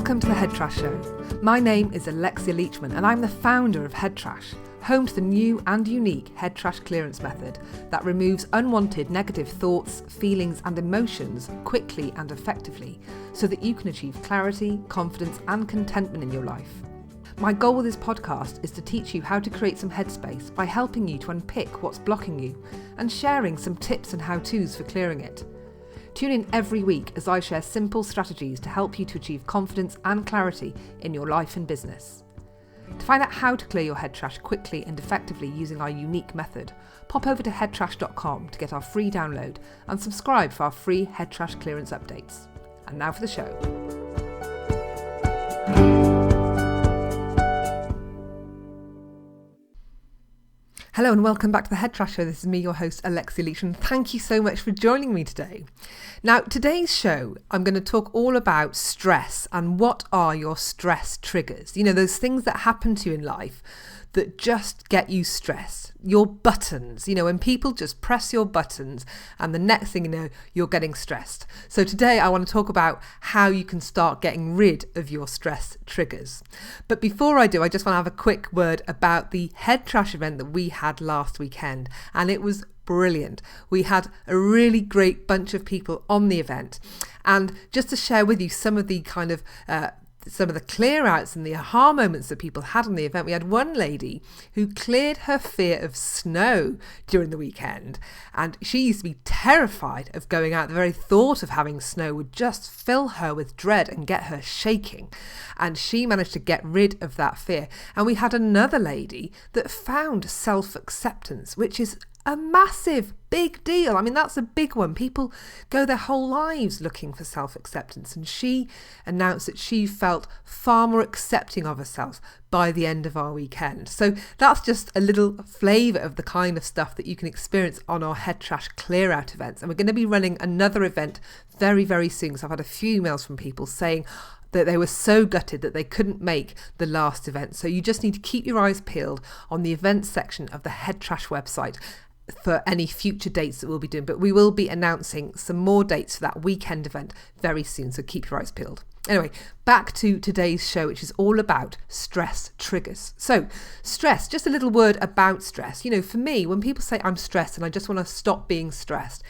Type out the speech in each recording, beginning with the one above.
Welcome to the Head Trash Show. My name is Alexia Leachman and I'm the founder of Head Trash, home to the new and unique head trash clearance method that removes unwanted negative thoughts, feelings and emotions quickly and effectively so that you can achieve clarity, confidence and contentment in your life. My goal with this podcast is to teach you how to create some headspace by helping you to unpick what's blocking you and sharing some tips and how-tos for clearing it. Tune in every week as I share simple strategies to help you to achieve confidence and clarity in your life and business. To find out how to clear your head trash quickly and effectively using our unique method, pop over to headtrash.com to get our free download and subscribe for our free head trash clearance updates. And now for the show. Hello and welcome back to the Head Trash Show. This is me, your host, Alexia Leachman. Thank you so much for joining me today. Now, today's show, I'm going to talk all about stress and what are your stress triggers. You know, those things that happen to you in life that just get you stressed. Your buttons, you know, when people just press your buttons and the next thing you know, you're getting stressed. So today I want to talk about how you can start getting rid of your stress triggers. But before I do, I just want to have a quick word about the Head Trash event that we had last weekend. And it was brilliant. We had a really great bunch of people on the event. And just to share with you some of the some of the clear outs and the aha moments that people had on the event. We had one lady who cleared her fear of snow during the weekend, and she used to be terrified of going out. The very thought of having snow would just fill her with dread and get her shaking, and she managed to get rid of that fear. And we had another lady that found self-acceptance, which is a massive, big deal. I mean, that's a big one. People go their whole lives looking for self-acceptance, and she announced that she felt far more accepting of herself by the end of our weekend. So that's just a little flavour of the kind of stuff that you can experience on our Head Trash Clear Out events. And we're going to be running another event very, very soon. So I've had a few emails from people saying that they were so gutted that they couldn't make the last event. So you just need to keep your eyes peeled on the events section of the Head Trash website for any future dates that we'll be doing, but we will be announcing some more dates for that weekend event very soon, so keep your eyes peeled. Anyway, back to today's show, which is all about stress triggers. So stress, just a little word about stress. You know, for me, when people say I'm stressed and I just want to stop being stressed,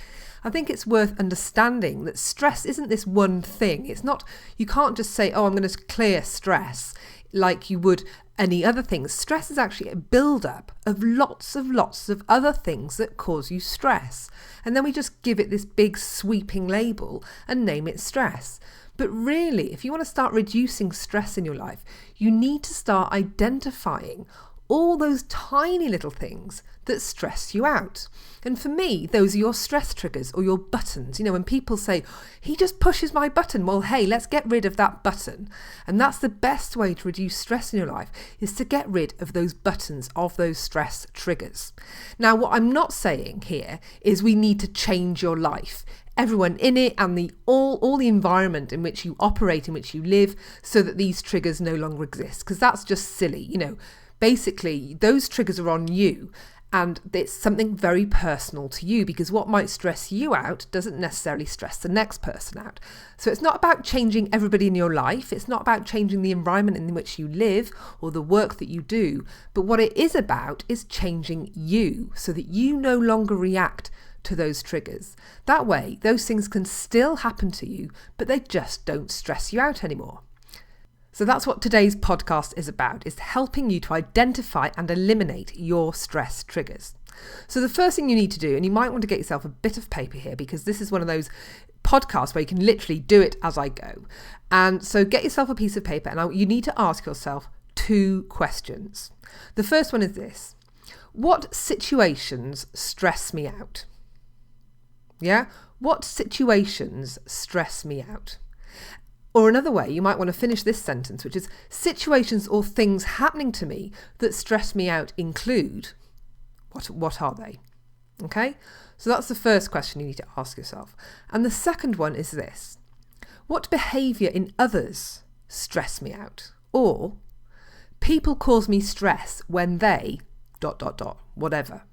I think it's worth understanding that stress isn't this one thing. It's not, you can't just say, oh, I'm going to clear stress like you would any other things. Stress is actually a build-up of lots of other things that cause you stress. And then we just give it this big sweeping label and name it stress. But really, if you want to start reducing stress in your life, you need to start identifying all those tiny little things that stress you out. And for me, those are your stress triggers or your buttons. You know, when people say, he just pushes my button, well, hey, let's get rid of that button. And that's the best way to reduce stress in your life, is to get rid of those buttons, of those stress triggers. Now, what I'm not saying here is we need to change your life, everyone in it, and all the environment in which you operate, in which you live, so that these triggers no longer exist, because that's just silly. You know, basically those triggers are on you, and it's something very personal to you, because what might stress you out doesn't necessarily stress the next person out. So it's not about changing everybody in your life. It's not about changing the environment in which you live or the work that you do. But what it is about is changing you so that you no longer react to those triggers. That way, those things can still happen to you, but they just don't stress you out anymore. So that's what today's podcast is about, is helping you to identify and eliminate your stress triggers. So the first thing you need to do, and you might want to get yourself a bit of paper here, because this is one of those podcasts where you can literally do it as I go. And so get yourself a piece of paper, and you need to ask yourself 2 questions. The first one is this: what situations stress me out? Yeah? What situations stress me out? Or another way, you might want to finish this sentence, which is, situations or things happening to me that stress me out include, what are they? Okay, so that's the first question you need to ask yourself. And the second one is this: what behaviour in others stress me out? Or, people cause me stress when they, whatever.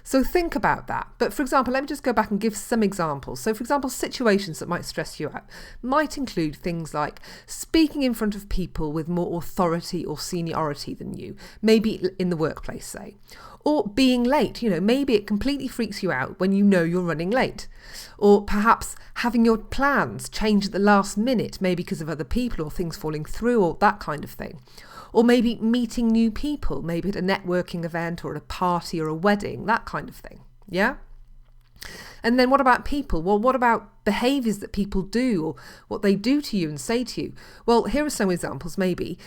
So think about that. But for example, let me just go back and give some examples. So for example, situations that might stress you out might include things like speaking in front of people with more authority or seniority than you, maybe in the workplace, say. Or being late, maybe it completely freaks you out when you know you're running late. Or perhaps having your plans change at the last minute, maybe because of other people or things falling through or that kind of thing. Or maybe meeting new people, maybe at a networking event or at a party or a wedding, that kind of thing. Yeah? And then what about people? Well, what about behaviours that people do or what they do to you and say to you? Well, here are some examples. Maybe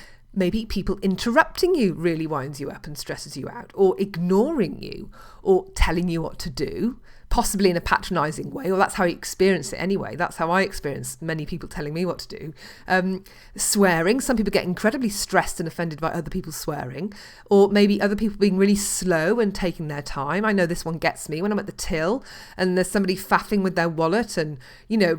people interrupting you really winds you up and stresses you out, or ignoring you, or telling you what to do, possibly in a patronising way, or that's how you experience it anyway. That's how I experience many people telling me what to do. Swearing. Some people get incredibly stressed and offended by other people swearing, or maybe other people being really slow and taking their time. I know this one gets me when I'm at the till and there's somebody faffing with their wallet and,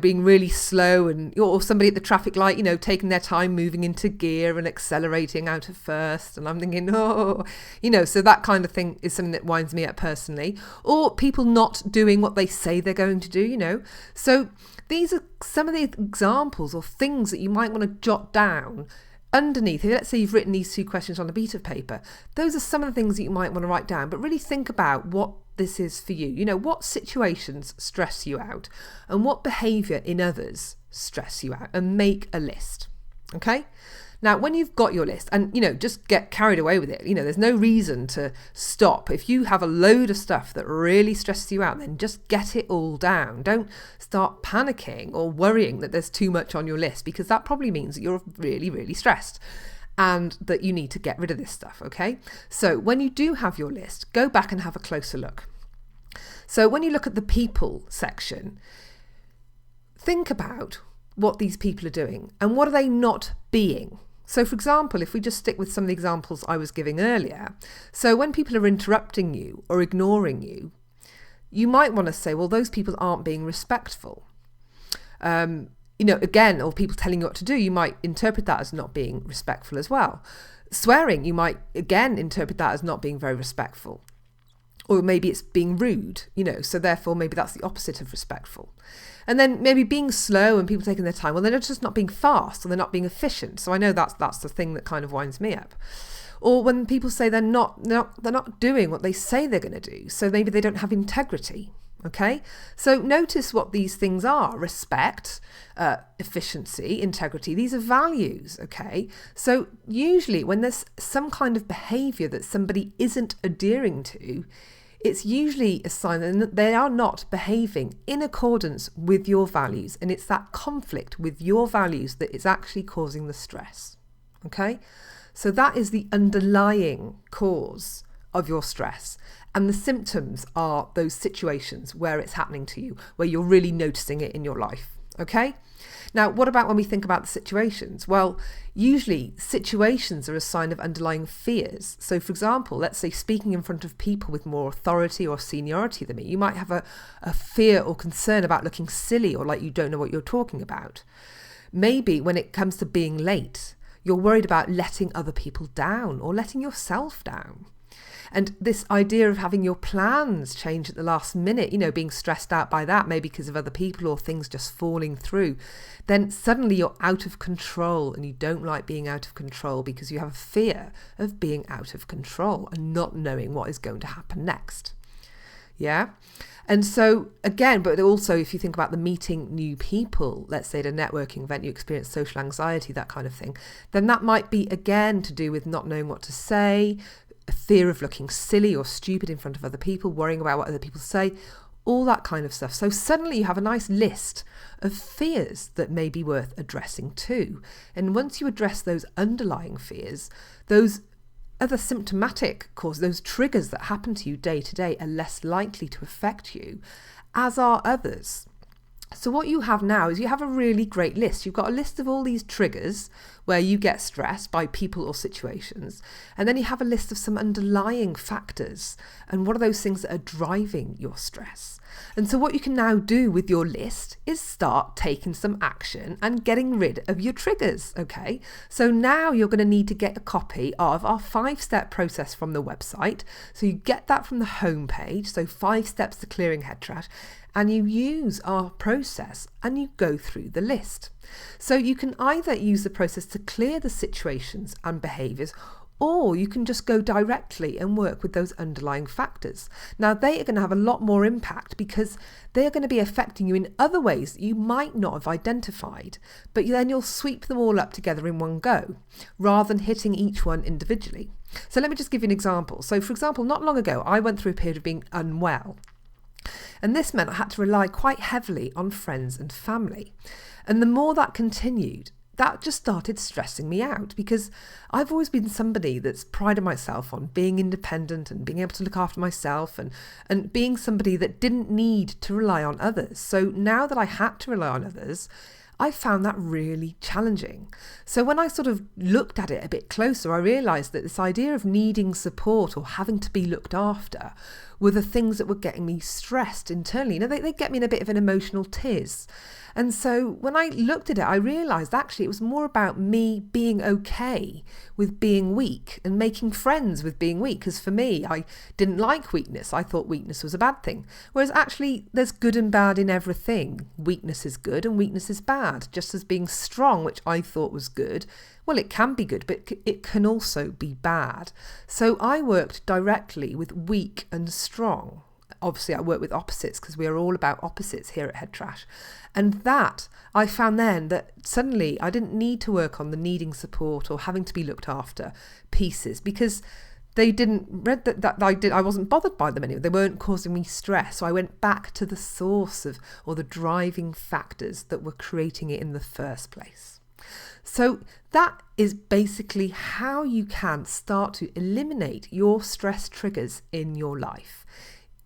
being really slow, and or somebody at the traffic light, taking their time moving into gear and accelerating out of first. And I'm thinking, so that kind of thing is something that winds me up personally. Or people not doing what they say they're going to do, So these are some of the examples or things that you might want to jot down underneath. Let's say you've written these 2 questions on a bit of paper. Those are some of the things that you might want to write down, but really think about what this is for you. What situations stress you out and what behaviour in others stress you out, and make a list. Okay? Now, when you've got your list and, just get carried away with it, there's no reason to stop. If you have a load of stuff that really stresses you out, then just get it all down. Don't start panicking or worrying that there's too much on your list, because that probably means that you're really, really stressed and that you need to get rid of this stuff, okay? So when you do have your list, go back and have a closer look. So when you look at the people section, think about what these people are doing and what are they not being. So for example, if we just stick with some of the examples I was giving earlier, so when people are interrupting you or ignoring you, you might want to say, well, those people aren't being respectful. Again, or people telling you what to do, you might interpret that as not being respectful as well. Swearing, you might again interpret that as not being very respectful. Or maybe it's being rude, so therefore maybe that's the opposite of respectful. And then maybe being slow and people taking their time, well, they're just not being fast or they're not being efficient. So I know that's the thing that kind of winds me up. Or when people say they're not doing what they say they're going to do, so maybe they don't have integrity. Okay, so notice what these things are: respect, efficiency, integrity. These are values. Okay, so usually when there's some kind of behaviour that somebody isn't adhering to, it's usually a sign that they are not behaving in accordance with your values, and it's that conflict with your values that is actually causing the stress. Okay, so that is the underlying cause of your stress, and the symptoms are those situations where it's happening to you, where you're really noticing it in your life. Okay, now what about when we think about the situations? Well, usually situations are a sign of underlying fears. So for example, let's say speaking in front of people with more authority or seniority than me, you might have a fear or concern about looking silly or like you don't know what you're talking about. Maybe when it comes to being late, you're worried about letting other people down or letting yourself down. And this idea of having your plans change at the last minute, being stressed out by that, maybe because of other people or things just falling through, then suddenly you're out of control, and you don't like being out of control because you have a fear of being out of control and not knowing what is going to happen next. Yeah. And so again, but also if you think about the meeting new people, let's say at a networking event, you experience social anxiety, that kind of thing, then that might be again to do with not knowing what to say, a fear of looking silly or stupid in front of other people, worrying about what other people say, all that kind of stuff. So suddenly you have a nice list of fears that may be worth addressing too. And once you address those underlying fears, those other symptomatic causes, those triggers that happen to you day to day, are less likely to affect you, as are others. So what you have now is you have a really great list. You've got a list of all these triggers where you get stressed by people or situations. And then you have a list of some underlying factors. And what are those things that are driving your stress? And so what you can now do with your list is start taking some action and getting rid of your triggers, okay? So now you're going to need to get a copy of our 5-step process from the website. So you get that from the homepage, so 5 steps to clearing head trash, and you use our process and you go through the list. So you can either use the process to clear the situations and behaviours, or you can just go directly and work with those underlying factors. Now, they are going to have a lot more impact because they are going to be affecting you in other ways that you might not have identified, but then you'll sweep them all up together in one go, rather than hitting each one individually. So let me just give you an example. So for example, not long ago, I went through a period of being unwell. And this meant I had to rely quite heavily on friends and family. And the more that continued, that just started stressing me out, because I've always been somebody that's prided myself on being independent and being able to look after myself and being somebody that didn't need to rely on others. So now that I had to rely on others, I found that really challenging. So when I sort of looked at it a bit closer, I realised that this idea of needing support or having to be looked after were the things that were getting me stressed internally. You know, they get me in a bit of an emotional tiz. And so when I looked at it, I realised actually it was more about me being okay with being weak and making friends with being weak. Because for me, I didn't like weakness. I thought weakness was a bad thing. Whereas actually there's good and bad in everything. Weakness is good and weakness is bad. Just as being strong, which I thought was good, well, it can be good, but it can also be bad. So I worked directly with weak and strong. Obviously, I work with opposites because we are all about opposites here at Head Trash. And that, I found then that suddenly I didn't need to work on the needing support or having to be looked after pieces, because they didn't read that I wasn't bothered by them anyway. They weren't causing me stress. So I went back to the source of, or the driving factors that were creating it in the first place. So that is basically how you can start to eliminate your stress triggers in your life.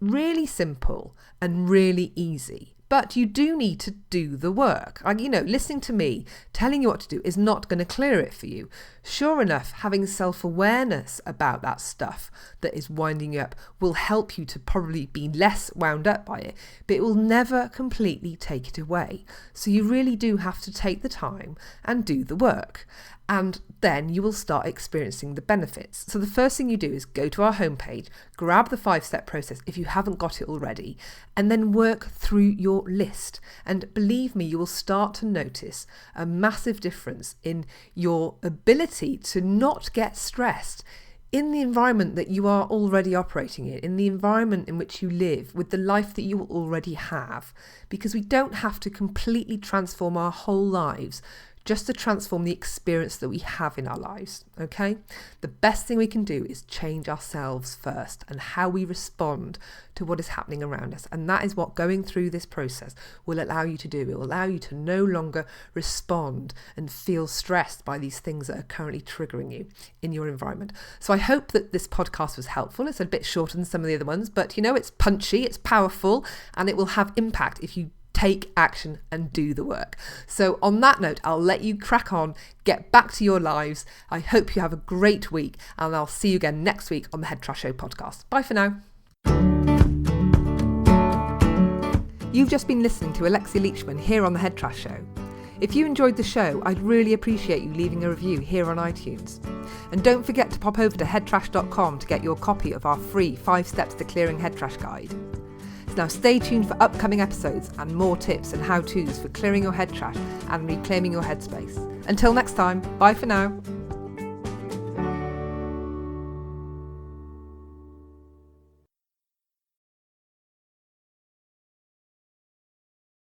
Really simple and really easy. But you do need to do the work. Listening to me, telling you what to do is not going to clear it for you. Sure enough, having self-awareness about that stuff that is winding you up will help you to probably be less wound up by it, but it will never completely take it away. So you really do have to take the time and do the work. And then you will start experiencing the benefits. So the first thing you do is go to our homepage, grab the 5-step process if you haven't got it already, and then work through your list. And believe me, you will start to notice a massive difference in your ability to not get stressed in the environment that you are already operating in the environment in which you live, with the life that you already have. Because we don't have to completely transform our whole lives just to transform the experience that we have in our lives, okay? The best thing we can do is change ourselves first and how we respond to what is happening around us. And that is what going through this process will allow you to do. It will allow you to no longer respond and feel stressed by these things that are currently triggering you in your environment. So I hope that this podcast was helpful. It's a bit shorter than some of the other ones, but it's punchy, it's powerful, and it will have impact if you take action and do the work. So on that note, I'll let you crack on, get back to your lives. I hope you have a great week, and I'll see you again next week on the Head Trash Show podcast. Bye for now. You've just been listening to Alexia Leachman here on the Head Trash Show. If you enjoyed the show, I'd really appreciate you leaving a review here on iTunes. And don't forget to pop over to headtrash.com to get your copy of our free 5 Steps to Clearing Head Trash guide. Now stay tuned for upcoming episodes and more tips and how-tos for clearing your head trash and reclaiming your headspace. Until next time, bye for now.